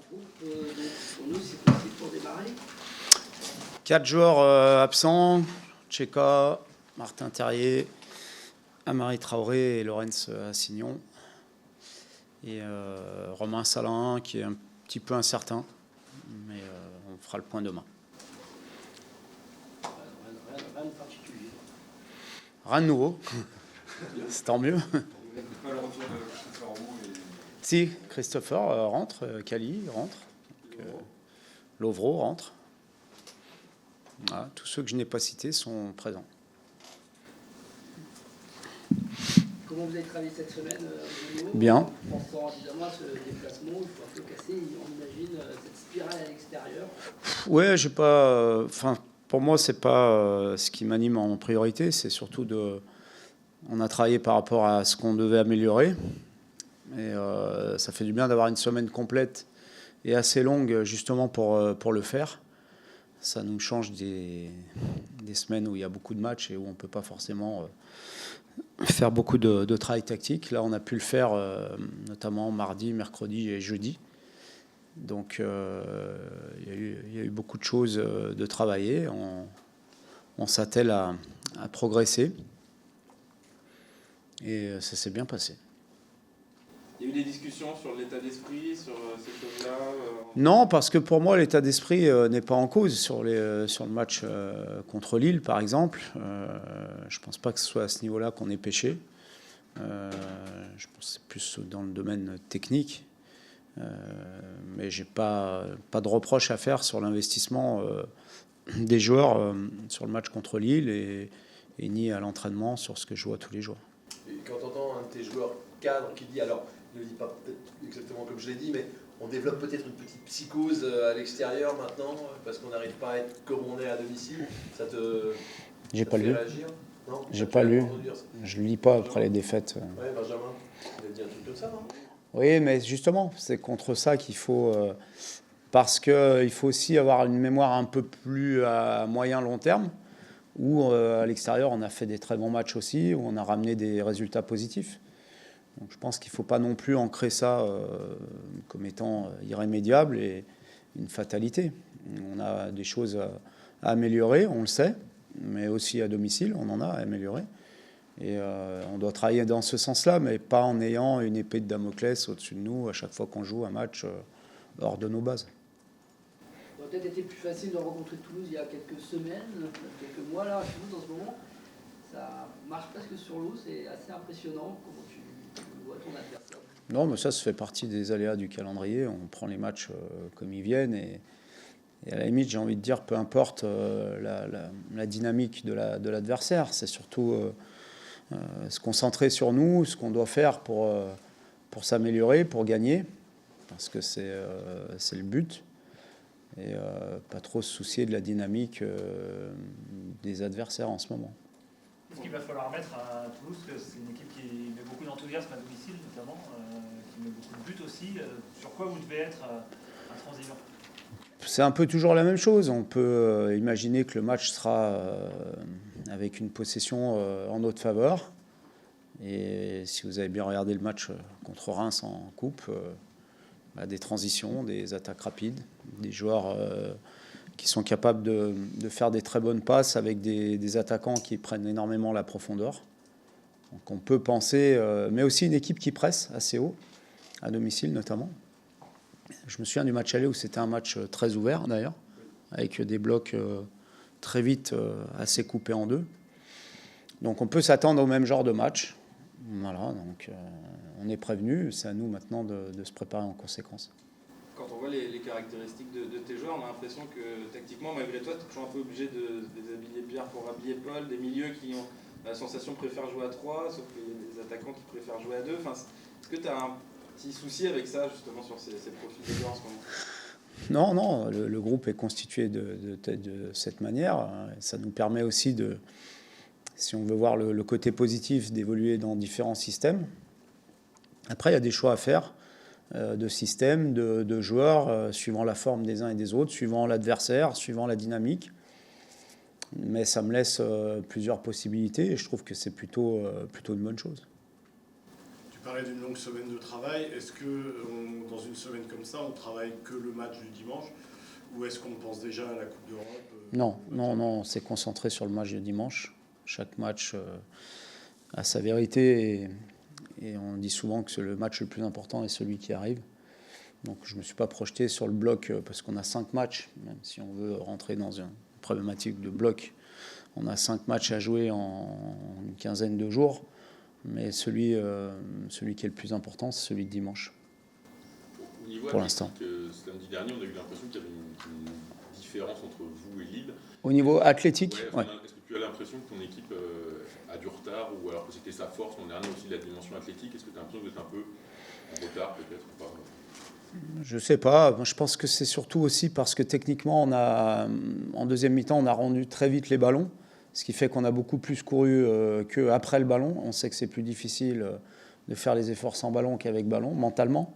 Pour nous, c'est possible pour démarrer. 4 joueurs absents, Tcheka, Martin Terrier, Amari Traoré et Laurence Assignon. Et Romain Salin qui est un petit peu incertain, mais on fera le point demain. Rien de particulier. Rien de nouveau, c'est tant mieux. Pas le retour de Christopher Roux et... Si, Christopher rentre, Kali rentre, Lovro rentre. Voilà, tous ceux que je n'ai pas cités sont présents. Comment vous avez travaillé cette semaine Bien. En pensant évidemment à ce déplacement, il faut un peu casser, on imagine, cette spirale à l'extérieur. Ouais, j'ai pas. Enfin, pour moi, c'est pas ce qui m'anime en priorité. C'est surtout de. On a travaillé par rapport à ce qu'on devait améliorer. Et ça fait du bien d'avoir une semaine complète et assez longue justement pour le faire. Ça nous change des semaines où il y a beaucoup de matchs et où on ne peut pas forcément faire beaucoup de travail tactique. Là, on a pu le faire notamment mardi, mercredi et jeudi. Donc, il y a eu beaucoup de choses de travailler. On s'attelle à progresser. Et ça s'est bien passé. Il y a eu des discussions sur l'état d'esprit, sur ces choses-là Non, parce que pour moi, l'état d'esprit n'est pas en cause sur le match contre Lille, par exemple. Je ne pense pas que ce soit à ce niveau-là qu'on ait pêché. Je pense que c'est plus dans le domaine technique. Mais je n'ai pas de reproche à faire sur l'investissement des joueurs sur le match contre Lille et ni à l'entraînement sur ce que je vois tous les jours. Et quand on entend un de tes joueurs cadres qui dit, alors il ne le dit pas peut-être exactement comme je l'ai dit, mais on développe peut-être une petite psychose à l'extérieur maintenant parce qu'on n'arrive pas à être comme on est à domicile, ça te J'ai pas lu. réagir? Non, j'ai pas lu. Je ne lis pas après les défaites. Oui, Benjamin, il a dit un truc comme ça, non? Oui, mais justement, c'est contre ça qu'il faut... parce qu'il faut aussi avoir une mémoire un peu plus à moyen long terme, où à l'extérieur, on a fait des très bons matchs aussi, où on a ramené des résultats positifs. Donc je pense qu'il ne faut pas non plus ancrer ça comme étant irrémédiable et une fatalité. On a des choses à améliorer, on le sait, mais aussi à domicile, on en a à améliorer. Et on doit travailler dans ce sens-là, mais pas en ayant une épée de Damoclès au-dessus de nous à chaque fois qu'on joue un match hors de nos bases. Ça aurait peut-être été plus facile de rencontrer Toulouse il y a quelques semaines, quelques mois là. Toulouse en ce moment, ça marche presque sur l'eau, c'est assez impressionnant. Comment tu vois ton adversaire? Non, mais ça fait partie des aléas du calendrier. On prend les matchs comme ils viennent et à la limite, j'ai envie de dire, peu importe la dynamique de l'adversaire, c'est surtout se concentrer sur nous, ce qu'on doit faire pour s'améliorer, pour gagner, parce que c'est le but, et pas trop se soucier de la dynamique des adversaires en ce moment. Ce qu'il va falloir mettre à Toulouse, c'est une équipe qui met beaucoup d'enthousiasme à domicile notamment, qui met beaucoup de buts aussi. Sur quoi vous devez être intransigeant? C'est un peu toujours la même chose. On peut imaginer que le match sera avec une possession en notre faveur. Et si vous avez bien regardé le match contre Reims en coupe, des transitions, des attaques rapides, des joueurs qui sont capables de faire des très bonnes passes avec des attaquants qui prennent énormément la profondeur. Donc on peut penser, mais aussi une équipe qui presse assez haut, à domicile notamment. Je me souviens du match aller où c'était un match très ouvert d'ailleurs, avec des blocs très vite assez coupés en deux. Donc on peut s'attendre au même genre de match. Voilà, donc on est prévenu, c'est à nous maintenant de se préparer en conséquence. Quand on voit les caractéristiques de tes joueurs, on a l'impression que tactiquement, malgré toi, tu es toujours un peu obligé de déshabiller Pierre pour habiller Paul, des milieux qui ont la sensation préfèrent jouer à 3, sauf qu'il y a des attaquants qui préfèrent jouer à 2. Enfin, est-ce que tu as un petit souci avec ça, justement, sur ces profils de joueurs en ce moment? Non, le groupe est constitué de cette manière. Ça nous permet aussi si on veut voir le côté positif, d'évoluer dans différents systèmes. Après, il y a des choix à faire de systèmes, de joueurs, suivant la forme des uns et des autres, suivant l'adversaire, suivant la dynamique. Mais ça me laisse plusieurs possibilités et je trouve que c'est plutôt une bonne chose. Tu parlais d'une longue semaine de travail. Est-ce que dans une semaine comme ça, on travaille que le match du dimanche ou est-ce qu'on pense déjà à la Coupe d'Europe? Non, on s'est concentré sur le match du dimanche. Chaque match a sa vérité et on dit souvent que le match le plus important est celui qui arrive. Donc je ne me suis pas projeté sur le bloc parce qu'on a 5 matchs, même si on veut rentrer dans une problématique de bloc. On a 5 matchs à jouer en une quinzaine de jours, mais celui qui est le plus important, c'est celui de dimanche. Au niveau pour l'instant. Samedi dernier, on a eu l'impression qu'il y avait une différence entre vous et Lille. Au niveau athlétique, ouais. ouais. Est-ce que tu as l'impression que ton équipe a du retard ou alors que c'était sa force l'an dernier aussi, la dimension athlétique? Est-ce que tu as l'impression d'être un peu en retard peut-être ou pas? Je sais pas. Je pense que c'est surtout aussi parce que techniquement, en deuxième mi-temps, on a rendu très vite les ballons, ce qui fait qu'on a beaucoup plus couru qu'après le ballon. On sait que c'est plus difficile de faire les efforts sans ballon qu'avec ballon, mentalement.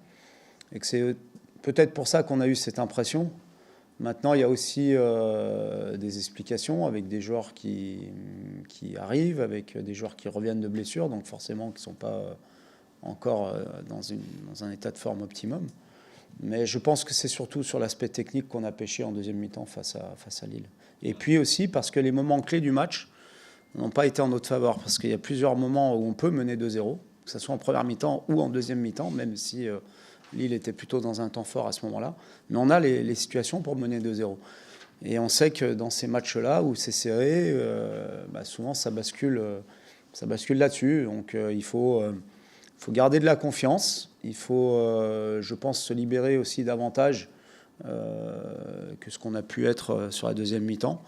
Et que c'est peut-être pour ça qu'on a eu cette impression. Maintenant, il y a aussi des explications avec des joueurs qui arrivent, avec des joueurs qui reviennent de blessures, donc forcément qui ne sont pas encore dans un état de forme optimum. Mais je pense que c'est surtout sur l'aspect technique qu'on a pêché en deuxième mi-temps face à Lille. Et puis aussi parce que les moments clés du match n'ont pas été en notre faveur, parce qu'il y a plusieurs moments où on peut mener 2-0, que ce soit en première mi-temps ou en deuxième mi-temps, même si Lille était plutôt dans un temps fort à ce moment-là. Mais on a les situations pour mener 2-0. Et on sait que dans ces matchs-là où c'est serré, souvent ça bascule là-dessus. Donc il faut garder de la confiance. Il faut, je pense, se libérer aussi davantage que ce qu'on a pu être sur la deuxième mi-temps.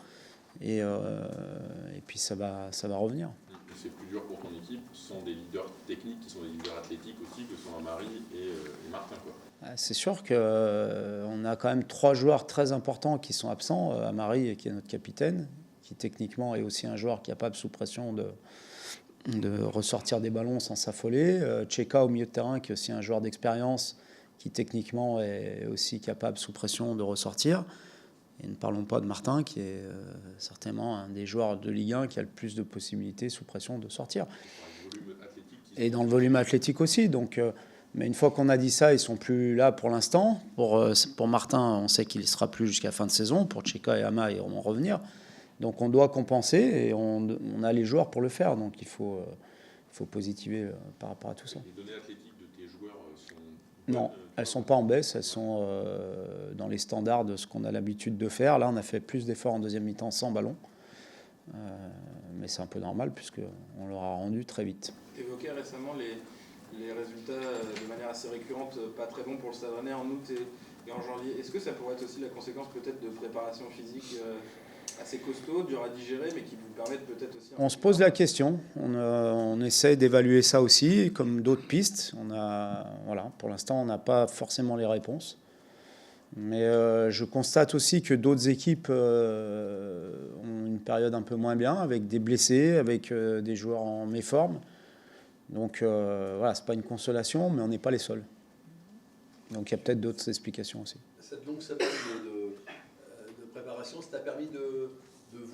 Et puis ça va revenir. C'est plus dur pour ton équipe, ce sont des leaders techniques qui sont des leaders athlétiques aussi, que sont Amari et Martin, quoi. C'est sûr qu'on a quand même 3 joueurs très importants qui sont absents. Amari, qui est notre capitaine, qui techniquement est aussi un joueur capable sous pression de ressortir des ballons sans s'affoler. Tcheka au milieu de terrain, qui est aussi un joueur d'expérience, qui techniquement est aussi capable sous pression de ressortir. Et ne parlons pas de Martin, qui est certainement un des joueurs de Ligue 1 qui a le plus de possibilités sous pression de sortir. Et dans le volume athlétique aussi. Donc, mais une fois qu'on a dit ça, ils ne sont plus là pour l'instant. Pour Martin, on sait qu'il ne sera plus jusqu'à la fin de saison. Pour Tcheka et Ama, ils vont revenir. Donc on doit compenser et on a les joueurs pour le faire. Donc il faut positiver par rapport à tout ça. Les données athlétiques de tes joueurs sont... Non, elles ne sont pas en baisse. Elles sont dans les standards de ce qu'on a l'habitude de faire. Là, on a fait plus d'efforts en deuxième mi-temps sans ballon. Mais c'est un peu normal puisqu'on leur a rendu très vite. Tu évoquais récemment les résultats de manière assez récurrente, pas très bons pour le Stade Rennais en août et en janvier. Est-ce que ça pourrait être aussi la conséquence peut-être de préparation physique assez costaud, dur à digérer, mais qui vous permettent peut-être aussi... On se pose la question. On essaie d'évaluer ça aussi, comme d'autres pistes. Pour l'instant, on n'a pas forcément les réponses. Mais je constate aussi que d'autres équipes ont une période un peu moins bien, avec des blessés, avec des joueurs en méforme. Donc c'est pas une consolation, mais on n'est pas les seuls. Donc il y a peut-être d'autres explications aussi. Cette longue semaine de préparation, ça t'a permis de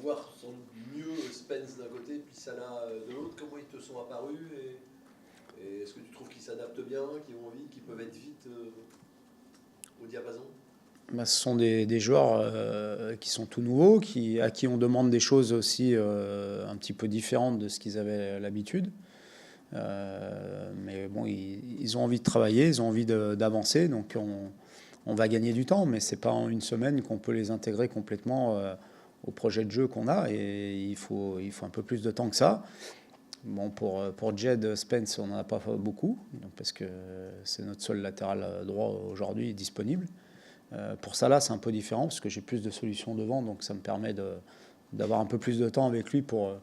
voir sans doute mieux Spence d'un côté puis Salah de l'autre. Comment ils te sont apparus et est-ce que tu trouves qu'ils s'adaptent bien, qu'ils vont vite, qu'ils peuvent être vite au diapason? Ce sont des joueurs qui sont tout nouveaux, à qui on demande des choses aussi un petit peu différentes de ce qu'ils avaient l'habitude. Mais bon, ils ont envie de travailler, ils ont envie d'avancer, donc on va gagner du temps, mais c'est pas en une semaine qu'on peut les intégrer complètement au projet de jeu qu'on a, et il faut un peu plus de temps que ça. Bon, pour Jed Spence, on n'en a pas beaucoup, parce que c'est notre seul latéral droit aujourd'hui disponible. Pour Salah, c'est un peu différent, parce que j'ai plus de solutions devant, donc ça me permet d'avoir un peu plus de temps avec lui pour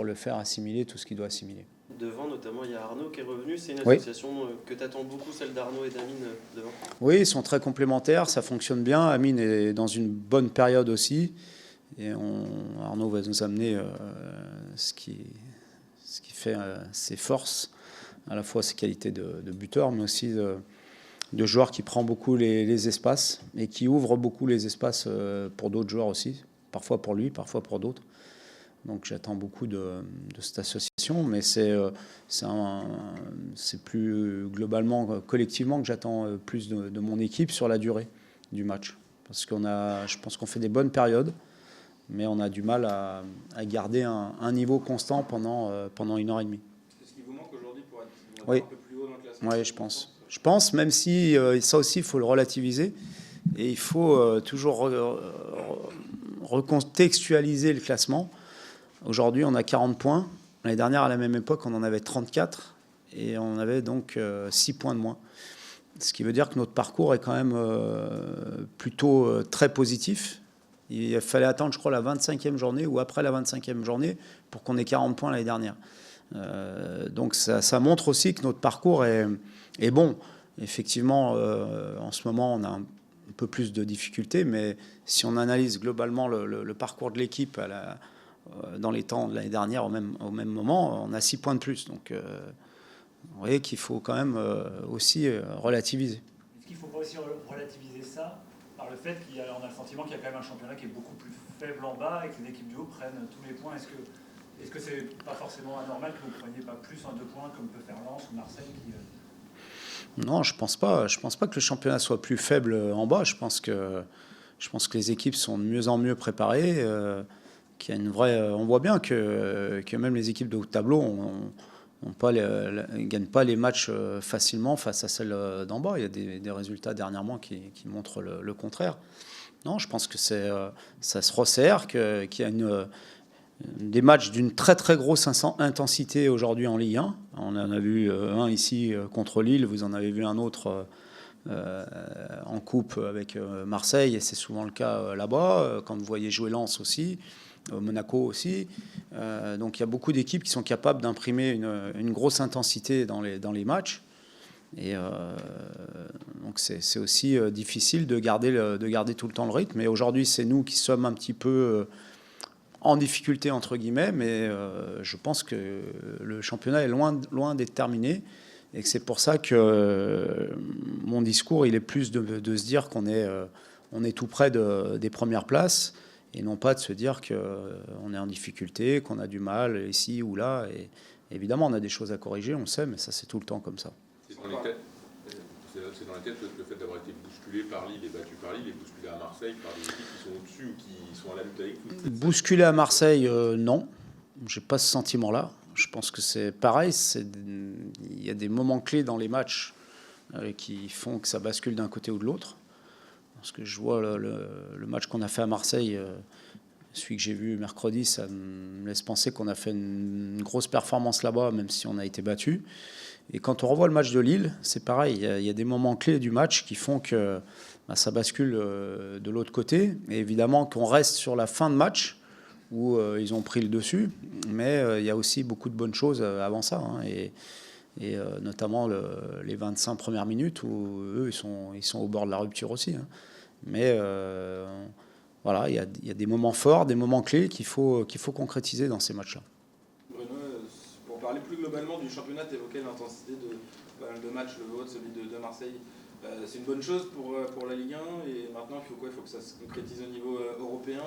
le faire assimiler tout ce qu'il doit assimiler. Devant, notamment, il y a Arnaud qui est revenu. C'est une Oui. association que tu attends beaucoup, celle d'Arnaud et d'Amine devant. Oui, ils sont très complémentaires, ça fonctionne bien. Amine est dans une bonne période aussi. Et Arnaud va nous amener ce qui fait ses forces, à la fois ses qualités de buteur, mais aussi de joueur qui prend beaucoup les espaces et qui ouvre beaucoup les espaces pour d'autres joueurs aussi, parfois pour lui, parfois pour d'autres. Donc j'attends beaucoup de cette association. qualification, mais c'est plus globalement, collectivement, que j'attends plus de mon équipe sur la durée du match. Parce je pense qu'on fait des bonnes périodes, mais on a du mal à garder un niveau constant pendant 1h30. C'est ce qui vous manque aujourd'hui pour être Oui. un peu plus haut dans le classement? Oui, je pense. Je pense, même si ça aussi, il faut le relativiser. Et il faut toujours recontextualiser le classement. Aujourd'hui, on a 40 points. L'année dernière, à la même époque, on en avait 34. Et on avait donc 6 points de moins. Ce qui veut dire que notre parcours est quand même plutôt très positif. Il fallait attendre, je crois, la 25e journée ou après la 25e journée pour qu'on ait 40 points l'année dernière. Donc ça montre aussi que notre parcours est bon. Effectivement, en ce moment, on a un peu plus de difficultés, mais si on analyse globalement le parcours de l'équipe dans les temps de l'année dernière, au même moment, on a 6 points de plus. Donc, vous voyez qu'il faut quand même aussi relativiser. Est-ce qu'il ne faut pas aussi relativiser ça par le fait qu'on a le sentiment qu'il y a quand même un championnat qui est beaucoup plus faible en bas et que les équipes du haut prennent tous les points? Est-ce que c'est pas forcément anormal que vous ne preniez pas plus en 2 points comme peut faire Lens ou Marseille Non, je pense pas. Je pense pas que le championnat soit plus faible en bas. Je pense que les équipes sont de mieux en mieux préparées. Qu'il y a une vraie. On voit bien que même les équipes de haut tableau ne gagnent pas les matchs facilement face à celles d'en bas. Il y a des résultats dernièrement qui montrent le contraire. Non, je pense que ça se resserre, qu'il y a des matchs d'une très très grosse intensité aujourd'hui en Ligue 1. On en a vu un ici contre Lille, vous en avez vu un autre en coupe avec Marseille, et c'est souvent le cas là-bas, quand vous voyez jouer Lens aussi, Monaco aussi. Donc il y a beaucoup d'équipes qui sont capables d'imprimer une grosse intensité dans les matchs. Et donc c'est aussi difficile de garder tout le temps le rythme. Et aujourd'hui, c'est nous qui sommes un petit peu en difficulté, entre guillemets, mais je pense que le championnat est loin d'être terminé. Et que c'est pour ça que mon discours, il est plus de se dire qu'on est tout près des premières places, et non pas de se dire qu'on est en difficulté, qu'on a du mal ici ou là. Et évidemment, on a des choses à corriger, on le sait, mais ça, c'est tout le temps comme ça. C'est dans la tête le fait d'avoir été bousculé par Lille et battu par Lille et bousculé à Marseille par des équipes qui sont au-dessus ou qui sont à la lutte avec vous? Bousculé à Marseille, non. J'ai pas ce sentiment-là. Je pense que c'est pareil. Il y a des moments clés dans les matchs qui font que ça bascule d'un côté ou de l'autre. Parce que je vois le match qu'on a fait à Marseille, celui que j'ai vu mercredi, ça me laisse penser qu'on a fait une grosse performance là-bas, même si on a été battu. Et quand on revoit le match de Lille, c'est pareil. Il y a des moments clés du match qui font que ça bascule de l'autre côté. Et évidemment qu'on reste sur la fin de match où ils ont pris le dessus. Mais il y a aussi beaucoup de bonnes choses avant ça. Et notamment les 25 premières minutes où eux, ils sont au bord de la rupture aussi. Mais voilà, il y a des moments forts, des moments clés qu'il faut concrétiser dans ces matchs-là. Bruno, pour parler plus globalement du championnat, tu évoquais l'intensité de matchs, le vôtre, celui de Marseille. C'est une bonne chose pour la Ligue 1, et maintenant il faut que ça se concrétise au niveau européen,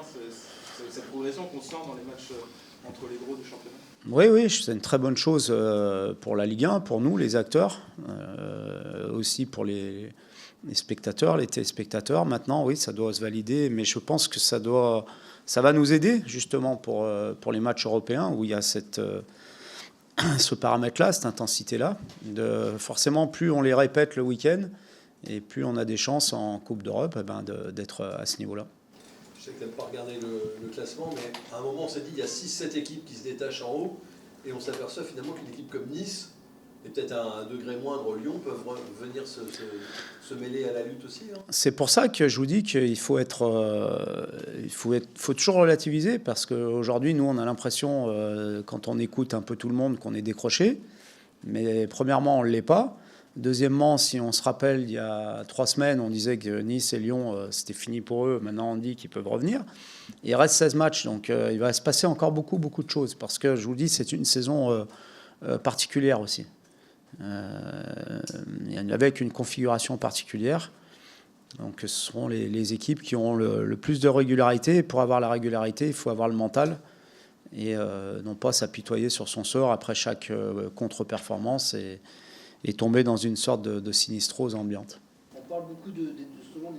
cette progression qu'on sent dans les matchs entre les gros du championnat. Oui, c'est une très bonne chose pour la Ligue 1, pour nous, les acteurs, aussi pour les spectateurs, les téléspectateurs. Maintenant, oui, ça doit se valider, mais je pense que ça va nous aider justement pour les matchs européens où il y a ce paramètre-là, cette intensité-là. Forcément, plus on les répète le week-end, et plus on a des chances en Coupe d'Europe d'être à ce niveau-là. Je sais que tu n'aimes pas regarder le classement, mais à un moment on s'est dit il y a 6-7 équipes qui se détachent en haut, et on s'aperçoit finalement qu'une équipe comme Nice, et peut-être à un degré moindre Lyon, peuvent venir se mêler à la lutte aussi. C'est pour ça que je vous dis qu'il faut toujours relativiser, parce qu'aujourd'hui, nous, on a l'impression, quand on écoute un peu tout le monde, qu'on est décroché. Mais premièrement, on ne l'est pas. Deuxièmement, si on se rappelle, il y a 3 semaines, on disait que Nice et Lyon, c'était fini pour eux. Maintenant, on dit qu'ils peuvent revenir. Il reste 16 matchs, donc il va se passer encore beaucoup de choses. Parce que, je vous dis, c'est une saison particulière aussi. Avec une configuration particulière. Donc, ce seront les équipes qui ont le plus de régularité. Et pour avoir la régularité, il faut avoir le mental. et non pas s'apitoyer sur son sort après chaque contre-performance et tomber dans une sorte de sinistrose ambiante. On parle beaucoup justement de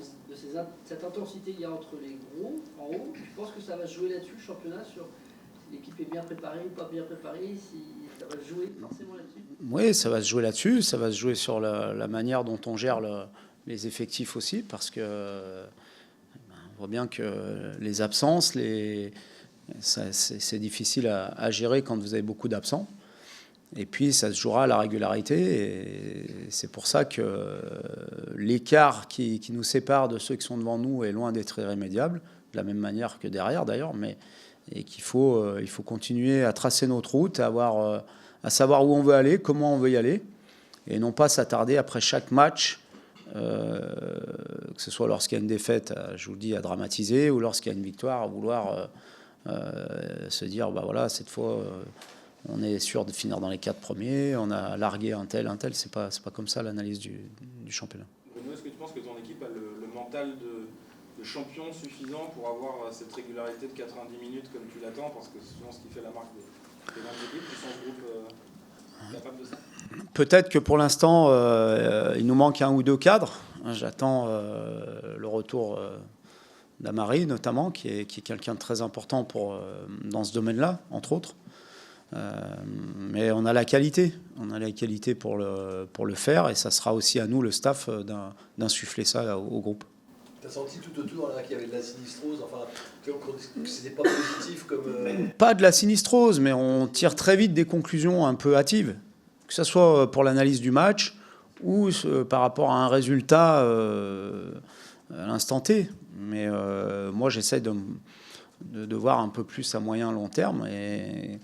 cette intensité qu'il y a entre les gros en haut. Tu penses que ça va jouer là-dessus, le championnat, sur si l'équipe est bien préparée ou pas bien préparée, si ça va jouer forcément là-dessus? Oui, ça va se jouer là-dessus, ça va se jouer sur la manière dont on gère les effectifs aussi, parce que on voit bien que les absences, c'est difficile à gérer quand vous avez beaucoup d'absents. Et puis, ça se jouera à la régularité. Et c'est pour ça que l'écart qui nous sépare de ceux qui sont devant nous est loin d'être irrémédiable, de la même manière que derrière d'ailleurs, et qu'il faut continuer à tracer notre route, à savoir où on veut aller, comment on veut y aller, et non pas s'attarder après chaque match, que ce soit lorsqu'il y a une défaite, je vous le dis, à dramatiser, ou lorsqu'il y a une victoire, à vouloir se dire, bah voilà, cette fois... on est sûr de finir dans les 4 premiers, on a largué un tel. C'est pas comme ça l'analyse du championnat. Bruno, est-ce que tu penses que ton équipe a le mental de champion suffisant pour avoir cette régularité de 90 minutes comme tu l'attends? Parce que c'est souvent ce qui fait la marque des grandes équipes. Tu sens ce groupe capable de ça? Peut-être que pour l'instant, il nous manque un ou deux cadres. J'attends le retour d'Amari, notamment, qui est quelqu'un de très important dans ce domaine-là, entre autres. Mais on a la qualité pour le faire, et ça sera aussi à nous, le staff, d'insuffler ça au groupe. Tu as senti tout autour là, qu'il y avait de la sinistrose, enfin, que c'était pas positif comme... Pas de la sinistrose, mais on tire très vite des conclusions un peu hâtives, que ce soit pour l'analyse du match ou par rapport à un résultat à l'instant T. Mais moi, j'essaie de voir un peu plus à moyen long terme, et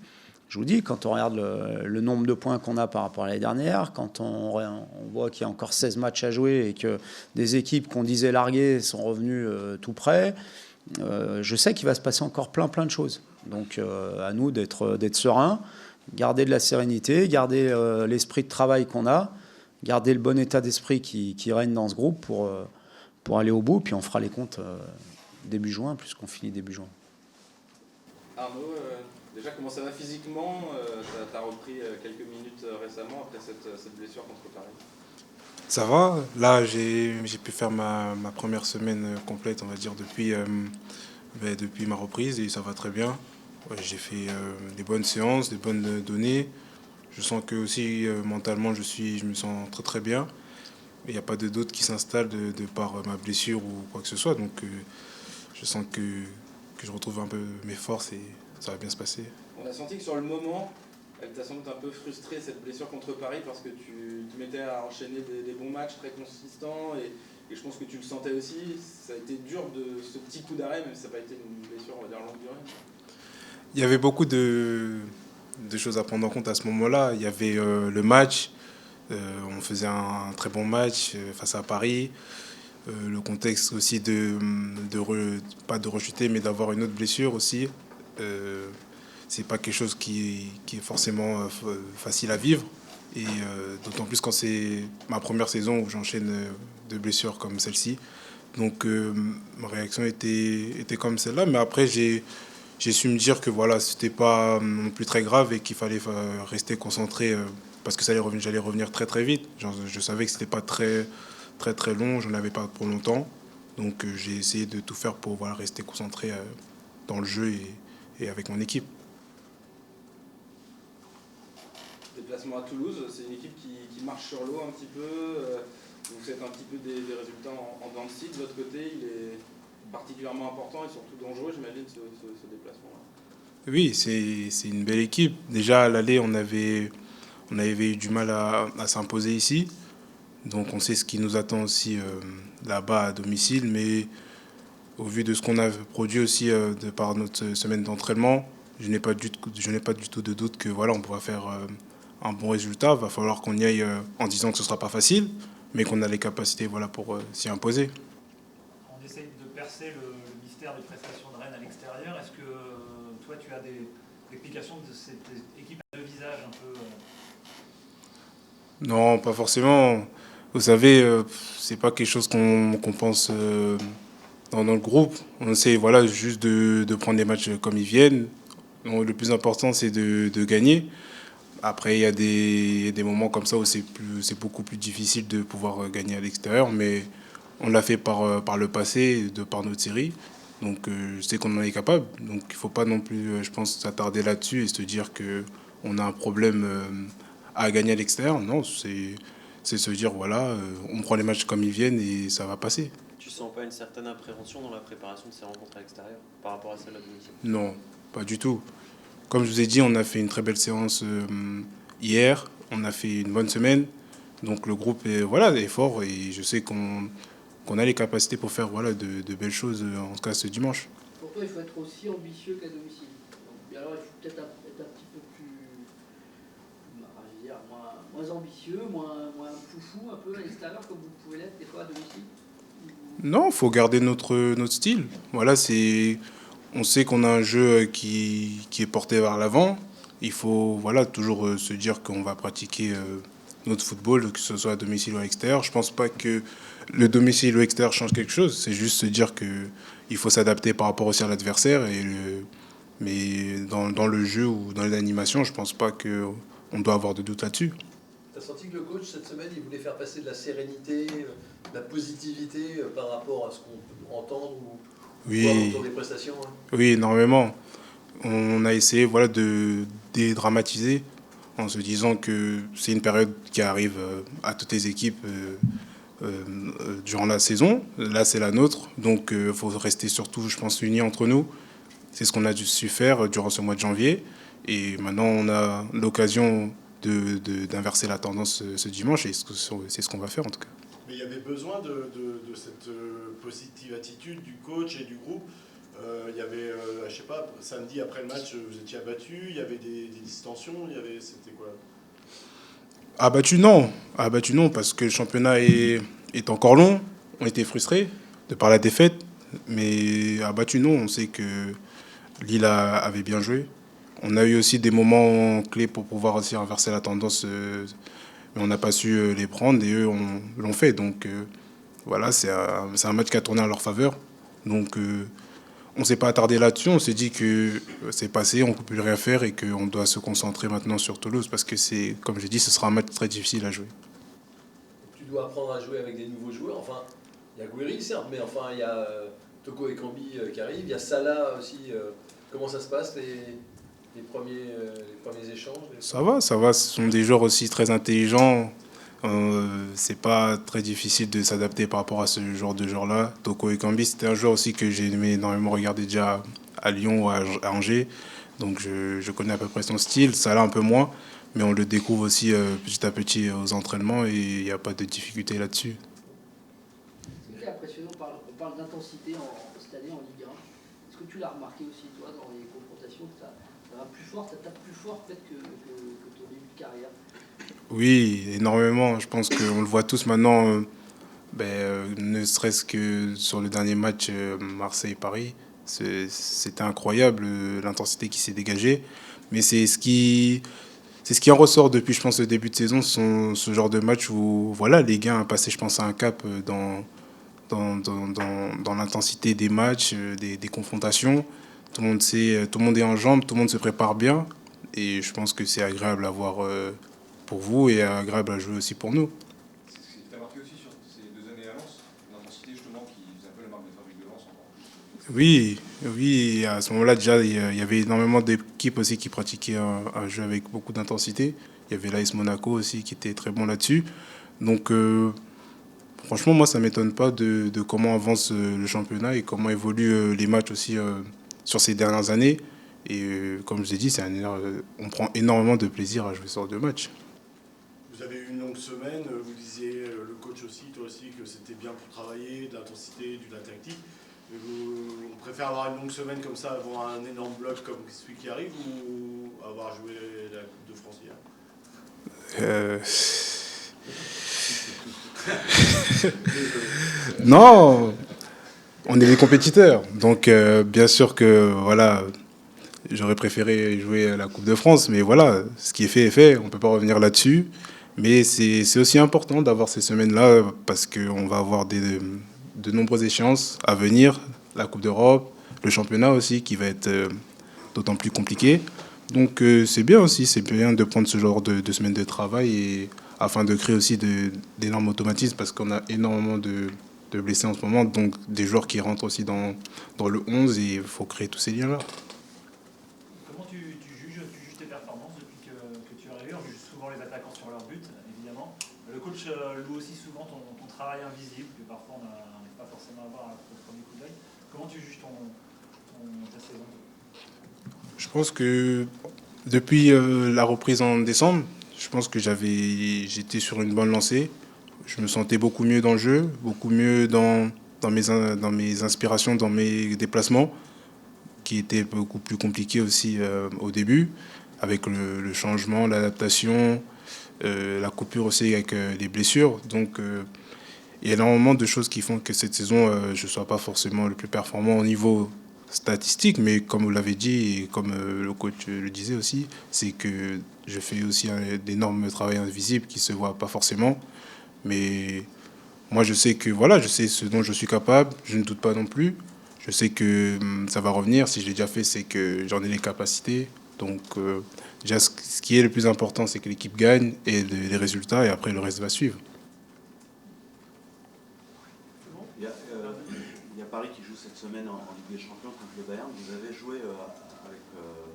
je vous dis, quand on regarde le nombre de points qu'on a par rapport à l'année dernière, quand on voit qu'il y a encore 16 matchs à jouer et que des équipes qu'on disait larguées sont revenues tout près, je sais qu'il va se passer encore plein de choses. Donc à nous d'être sereins, garder de la sérénité, garder l'esprit de travail qu'on a, garder le bon état d'esprit qui règne dans ce groupe pour aller au bout. Puis on fera les comptes début juin, puisqu'on finit début juin. Arnaud, déjà, comment ça va physiquement? Tu as repris quelques minutes récemment après cette blessure contre Paris. Ça va. Là, j'ai pu faire ma première semaine complète, on va dire, depuis ma reprise, et ça va très bien. Ouais, j'ai fait des bonnes séances, des bonnes données. Je sens que aussi mentalement, je me sens très très bien. Il n'y a pas de doute qui s'installe de par ma blessure ou quoi que ce soit. Donc, je sens que je retrouve un peu mes forces et ça va bien se passer. On a senti que sur le moment, elle t'a sans doute un peu frustré, cette blessure contre Paris, parce que tu te mettais à enchaîner des bons matchs très consistants, et je pense que tu le sentais aussi. Ça a été dur de ce petit coup d'arrêt, même si ça n'a pas été une blessure, on va dire, longue durée. Il y avait beaucoup de choses à prendre en compte à ce moment-là. Il y avait le match, on faisait un très bon match face à Paris. Le contexte aussi pas de rechuter, mais d'avoir une autre blessure aussi. C'est pas quelque chose qui est forcément facile à vivre, et d'autant plus quand c'est ma première saison où j'enchaîne de blessures comme celle-ci. Donc ma réaction était comme celle-là, mais après j'ai su me dire que voilà, c'était pas non plus très grave et qu'il fallait rester concentré parce que j'allais revenir très très vite. Je savais que c'était pas très très très long, j'en avais pas pour longtemps, donc j'ai essayé de tout faire pour rester concentré dans le jeu et avec mon équipe. Déplacement à Toulouse, c'est une équipe qui marche sur l'eau un petit peu. Vous faites un petit peu des résultats en dents de scie. De votre côté, il est particulièrement important et surtout dangereux, j'imagine, ce déplacement-là. Oui, c'est une belle équipe. Déjà, à l'aller, on avait eu du mal à s'imposer ici. Donc on sait ce qui nous attend aussi là-bas à domicile. Mais au vu de ce qu'on a produit aussi de par notre semaine d'entraînement, je n'ai pas du tout de doute que voilà, on pourra faire un bon résultat. Il va falloir qu'on y aille en disant que ce ne sera pas facile, mais qu'on a les capacités pour s'y imposer. On essaye de percer le mystère des prestations de Rennes à l'extérieur. Est-ce que toi, tu as des explications de cette équipe à deux visages un peu Non, pas forcément. Vous savez, c'est pas quelque chose qu'on pense dans le groupe. On essaie juste de prendre les matchs comme ils viennent. Donc, le plus important, c'est de gagner. Après, il y a des moments comme ça où c'est beaucoup plus difficile de pouvoir gagner à l'extérieur, mais on l'a fait par le passé, par notre série. Donc, je sais qu'on en est capable. Donc, il ne faut pas non plus, je pense, s'attarder là-dessus et se dire qu'on a un problème à gagner à l'extérieur. Non, c'est se dire, voilà, on prend les matchs comme ils viennent et ça va passer. Tu sens pas une certaine appréhension dans la préparation de ces rencontres à l'extérieur par rapport à celle à domicile? Non, pas du tout. Comme je vous ai dit, on a fait une très belle séance hier. On a fait une bonne semaine. Donc le groupe est fort et je sais qu'on a les capacités pour faire de belles choses, en tout cas ce dimanche. Pour toi, il faut être aussi ambitieux qu'à domicile. Donc, alors, il faut peut-être être un petit peu plus, je veux dire, moins ambitieux, moins foufou un peu à l'extérieur, comme vous pouvez l'être des fois à domicile. Non, il faut garder notre style. Voilà, on sait qu'on a un jeu qui est porté vers l'avant. Il faut toujours se dire qu'on va pratiquer notre football, que ce soit à domicile ou à l'extérieur. Je ne pense pas que le domicile ou l'extérieur change quelque chose. C'est juste se dire qu'il faut s'adapter par rapport aussi à l'adversaire. Mais dans le jeu ou dans l'animation, je ne pense pas qu'on doit avoir de doute là-dessus. Tu as senti que le coach, cette semaine, il voulait faire passer de la sérénité, de la positivité par rapport à ce qu'on peut entendre ou voir autour des prestations, hein? Oui, énormément. On a essayé de dédramatiser en se disant que c'est une période qui arrive à toutes les équipes durant la saison. Là, c'est la nôtre. Donc, il faut rester surtout, je pense, unis entre nous. C'est ce qu'on a su faire durant ce mois de janvier. Et maintenant, on a l'occasion d'inverser la tendance ce dimanche. Et c'est ce qu'on va faire, en tout cas. Mais il y avait besoin de cette positive attitude du coach et du groupe. Il y avait, je sais pas, samedi après le match, vous étiez abattu, il y avait des distensions, c'était quoi? Abattu non, parce que le championnat est encore long. On était frustrés de par la défaite, mais abattu non. On sait que Lille avait bien joué. On a eu aussi des moments clés pour pouvoir aussi inverser la tendance, mais on n'a pas su les prendre et eux l'ont fait. Donc voilà, c'est un match qui a tourné en leur faveur. Donc on ne s'est pas attardé là-dessus, on s'est dit que c'est passé, on ne peut plus rien faire et qu'on doit se concentrer maintenant sur Toulouse parce que comme j'ai dit, ce sera un match très difficile à jouer. Tu dois apprendre à jouer avec des nouveaux joueurs. Enfin, il y a Guiri, certes, mais enfin, il y a Toko Ekambi qui arrive, il y a Salah aussi. Comment ça se passe, les premiers échanges? Ça va. Ce sont des joueurs aussi très intelligents. C'est pas très difficile de s'adapter par rapport à ce genre de joueur-là. Toko Ekambi, c'était un joueur aussi que j'ai aimé énormément regarder déjà à Lyon ou à Angers. Donc je connais à peu près son style. Ça l'a un peu moins, mais on le découvre aussi petit à petit aux entraînements et il n'y a pas de difficulté là-dessus. Ce qui est impressionnant, on parle d'intensité cette année en Ligue 1. Est-ce que tu l'as remarqué aussi, toi, dans les confrontations, que ça va plus fort, ça tape plus fort peut-être que ton début de carrière? Oui, énormément. Je pense qu'on le voit tous maintenant, ne serait-ce que sur le dernier match Marseille-Paris. C'était incroyable l'intensité qui s'est dégagée. Mais c'est ce qui en ressort depuis, je pense, le début de saison. Ce genre de match où les gars ont passé, je pense, à un cap dans l'intensité des matchs, des confrontations. Tout le monde est en jambes, tout le monde se prépare bien. Et je pense que c'est agréable à voir pour vous et agréable à jouer aussi pour nous. C'est ce qui t'a marqué aussi sur ces 2 années à Lens, l'intensité justement qui faisait un peu la marque de fabrique de Lens encore plus. Oui, à ce moment-là déjà il y avait énormément d'équipes aussi qui pratiquaient un jeu avec beaucoup d'intensité. Il y avait l'AS Monaco aussi qui était très bon là-dessus. Donc franchement moi ça ne m'étonne pas de comment avance le championnat et comment évoluent les matchs aussi sur ces dernières années. Et comme je vous ai dit, on prend énormément de plaisir à jouer ce genre de match. Vous avez eu une longue semaine, vous disiez, le coach aussi, toi aussi, que c'était bien pour travailler, de l'intensité, du tactique. On préfère avoir une longue semaine comme ça avant un énorme bloc comme celui qui arrive ou avoir joué la Coupe de France hier? Non, on est des compétiteurs. Donc bien sûr que j'aurais préféré jouer la Coupe de France, mais ce qui est fait est fait, on ne peut pas revenir là-dessus. Mais c'est aussi important d'avoir ces semaines-là parce qu'on va avoir de nombreuses échéances à venir, la Coupe d'Europe, le championnat aussi qui va être d'autant plus compliqué. Donc c'est bien aussi, c'est bien de prendre ce genre de semaine de travail et, afin de créer aussi d'énormes automatismes parce qu'on a énormément de blessés en ce moment, donc des joueurs qui rentrent aussi dans le 11 et il faut créer tous ces liens-là. Comment tu juges tes performances depuis que tu es arrivé? On juge souvent les attaquants sur leur but, évidemment. Le coach loue aussi souvent ton travail invisible, que parfois on n'arrive pas forcément à voir au premier coup d'œil. Comment tu juges ta saison? Je pense que depuis la reprise en décembre, je pense que j'étais sur une bonne lancée. Je me sentais beaucoup mieux dans le jeu, beaucoup mieux dans mes inspirations, dans mes déplacements, qui étaient beaucoup plus compliqués aussi au début, avec le changement, l'adaptation, la coupure aussi avec les blessures. Donc il y a énormément de choses qui font que cette saison, je ne sois pas forcément le plus performant au niveau statistique, mais comme vous l'avez dit et comme le coach le disait aussi, c'est que je fais aussi d'énormes travail invisible qui ne se voit pas forcément. Mais moi, je sais que voilà, je sais ce dont je suis capable, je ne doute pas non plus. Je sais que ça va revenir. Si je l'ai déjà fait, c'est que j'en ai les capacités. Donc, déjà, ce qui est le plus important, c'est que l'équipe gagne et les résultats, et après, le reste va suivre. Il y a Paris qui joue cette semaine en Ligue des Champions contre le Bayern. Vous avez joué avec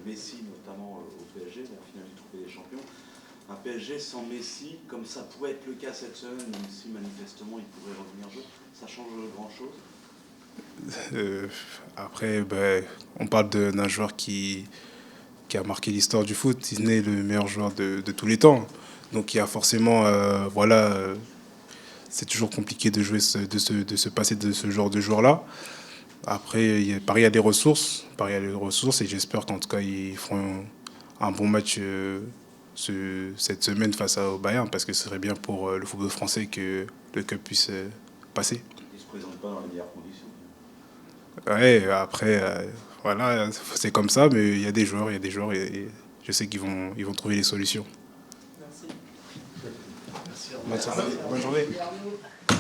Messi, notamment au PSG, en finale du Trophée des Champions. Un PSG sans Messi, comme ça pourrait être le cas cette semaine, même si manifestement il pourrait revenir jouer, ça change grand-chose? Après, on parle d'un joueur qui a marqué l'histoire du foot. Il est le meilleur joueur de tous les temps. Donc il y a forcément, c'est toujours compliqué de jouer, de se passer de ce genre de joueur-là. Après, Paris a des ressources. Paris a des ressources et j'espère qu'en tout cas, ils feront un bon match cette semaine face au Bayern, parce que ce serait bien pour le football français que le Cup puisse passer. Il ne se présente pas dans les meilleures conditions. Ouais, après, voilà, c'est comme ça, mais il y a des joueurs et je sais qu'ils vont trouver les solutions. Merci. Bonne journée. Merci, Arnaud.